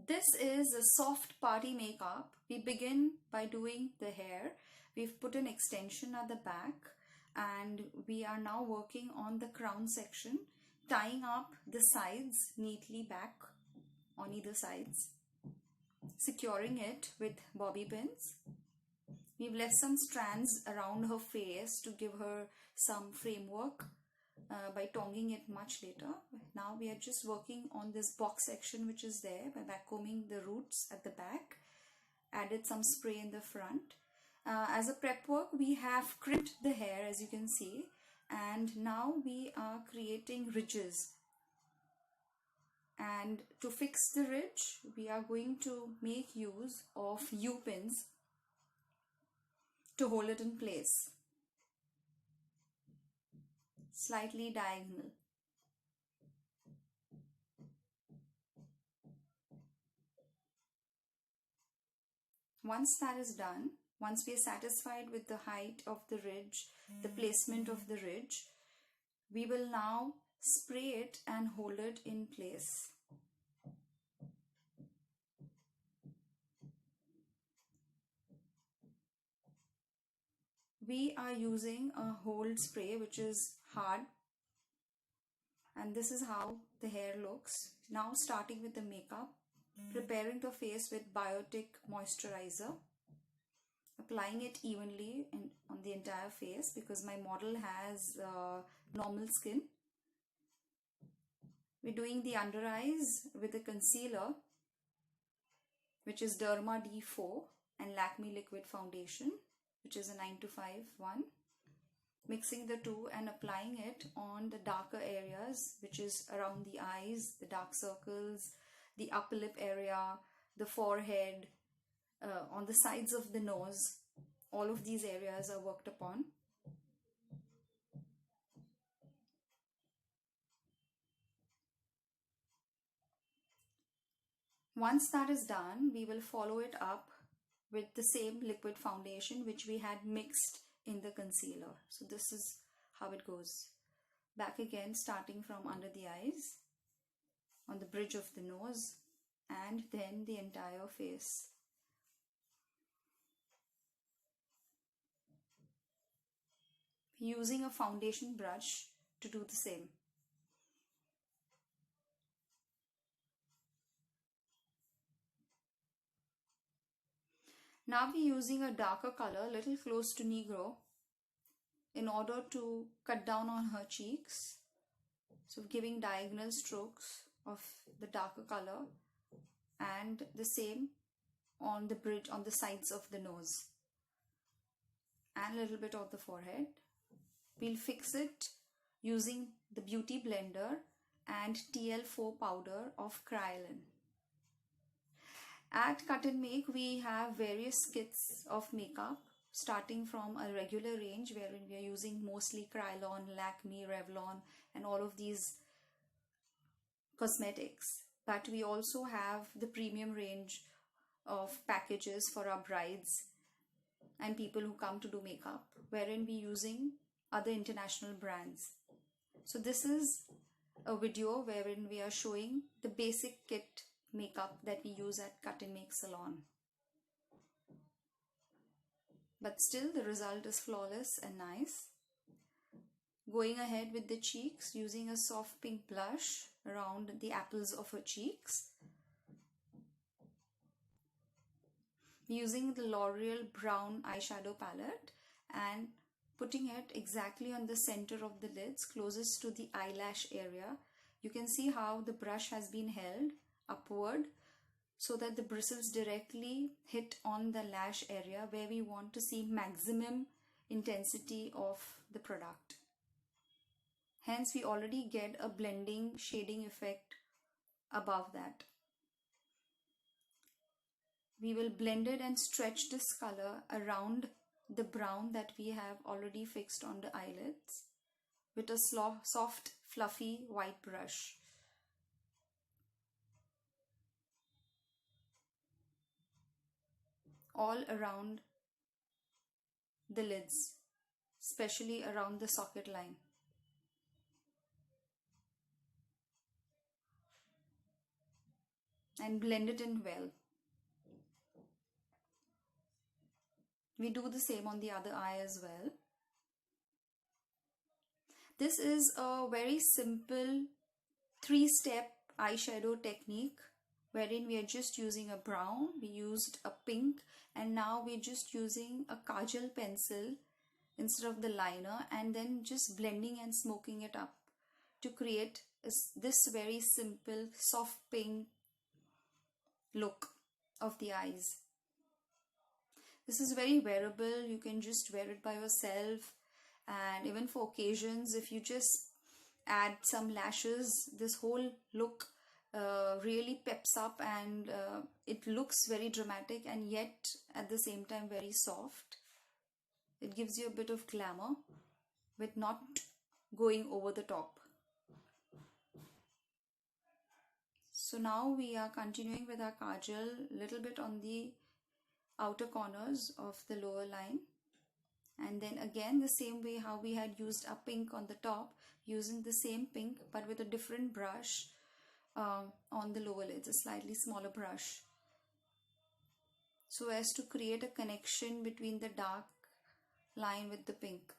This is a soft party makeup. We begin by doing the hair. We've put an extension at the back and we are now working on the crown section, tying up the sides neatly back on either sides, securing it with bobby pins. We've left some strands around her face to give her some framework by tonging it much later. Now we are just working on this box section which is there by backcombing the roots at the back, added some spray in the front. As a prep work, we have crimped the hair, as you can see, and now we are creating ridges. And to fix the ridge, we are going to make use of U-pins to hold it in place, slightly diagonal. Once that is done, once we are satisfied with the height of the ridge, the placement of the ridge, we will now spray it and hold it in place. We are using a hold spray which is hard, and this is how the hair looks. Now starting with the makeup, preparing the face with biotic moisturizer, applying it evenly on the entire face because my model has normal skin. We're doing the under eyes with a concealer which is Derma D4 and Lakme liquid foundation, which is a 925 one. Mixing the two and applying it on the darker areas, which is around the eyes, the dark circles, the upper lip area, the forehead, on the sides of the nose. All of these areas are worked upon. Once that is done, we will follow it up with the same liquid foundation which we had mixed in the concealer. So this is how it goes. Back again, starting from under the eyes, on the bridge of the nose, and then the entire face. Using a foundation brush to do the same. Now we're using a darker color, little close to Negro, in order to cut down on her cheeks. So giving diagonal strokes of the darker color and the same on the bridge, on the sides of the nose and a little bit of the forehead. We'll fix it using the Beauty Blender and TL4 powder of Kryolan. At Cut and Make, we have various kits of makeup, starting from a regular range wherein we are using mostly Kryolan, Lakme, Revlon and all of these cosmetics. But we also have the premium range of packages for our brides and people who come to do makeup, wherein we're using other international brands. So this is a video wherein we are showing the basic kit makeup that we use at Cut and Make Salon. But still the result is flawless and nice. Going ahead with the cheeks, using a soft pink blush around the apples of her cheeks. Using the L'Oreal brown eyeshadow palette and putting it exactly on the center of the lids, closest to the eyelash area. You can see how the brush has been held upward so that the bristles directly hit on the lash area where we want to see maximum intensity of the product. Hence we already get a blending shading effect above that. We will blend it and stretch this color around the brown that we have already fixed on the eyelids with a soft fluffy white brush. All around the lids, especially around the socket line. and blend it in well. We do the same on the other eye as well. This is a very simple 3-step eyeshadow technique wherein we are just using a brown, we used a pink, and now we're just using a kajal pencil instead of the liner, and then just blending and smoking it up to create this very simple soft pink look of the eyes. This is very wearable. You can just wear it by yourself, and even for occasions, if you just add some lashes, this whole look really peps up, and it looks very dramatic and yet at the same time very soft. It gives you a bit of glamour with not going over the top. So now we are continuing with our kajal, little bit on the outer corners of the lower line, and then again the same way how we had used a pink on the top, using the same pink but with a different brush on the lower lids, a slightly smaller brush, so as to create a connection between the dark line with the pink.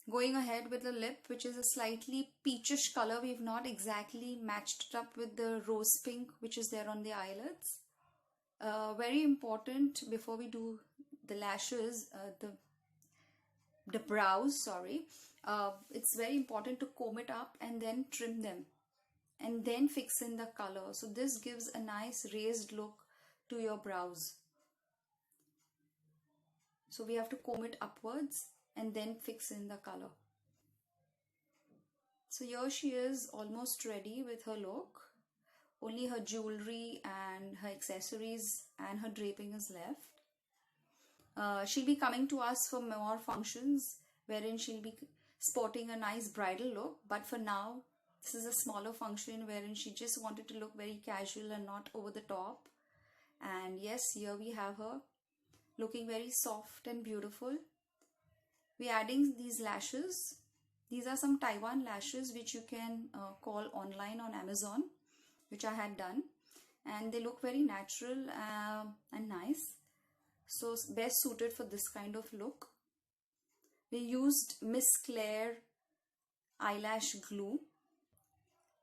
Going ahead with the lip, which is a slightly peachish color. We've not exactly matched it up with the rose pink which is there on the eyelids. Very important before we do the lashes, the brows, sorry. It's very important to comb it up and then trim them and then fix in the color. So this gives a nice raised look to your brows. So we have to comb it upwards and then fix in the color. So here she is, almost ready with her look. Only her jewelry and her accessories and her draping is left. She'll be coming to us for more functions wherein she'll be sporting a nice bridal look, but for now this is a smaller function wherein she just wanted to look very casual and not over the top. And yes, here we have her looking very soft and beautiful. We're adding these lashes. These are some Taiwan lashes which you can call online on Amazon, which I had done, and they look very natural and nice, so best suited for this kind of look. We used Miss Claire eyelash glue,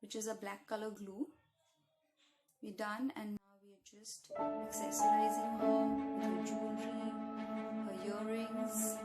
which is a black color glue. We're done, and now we're just accessorizing her with her jewelry, her earrings,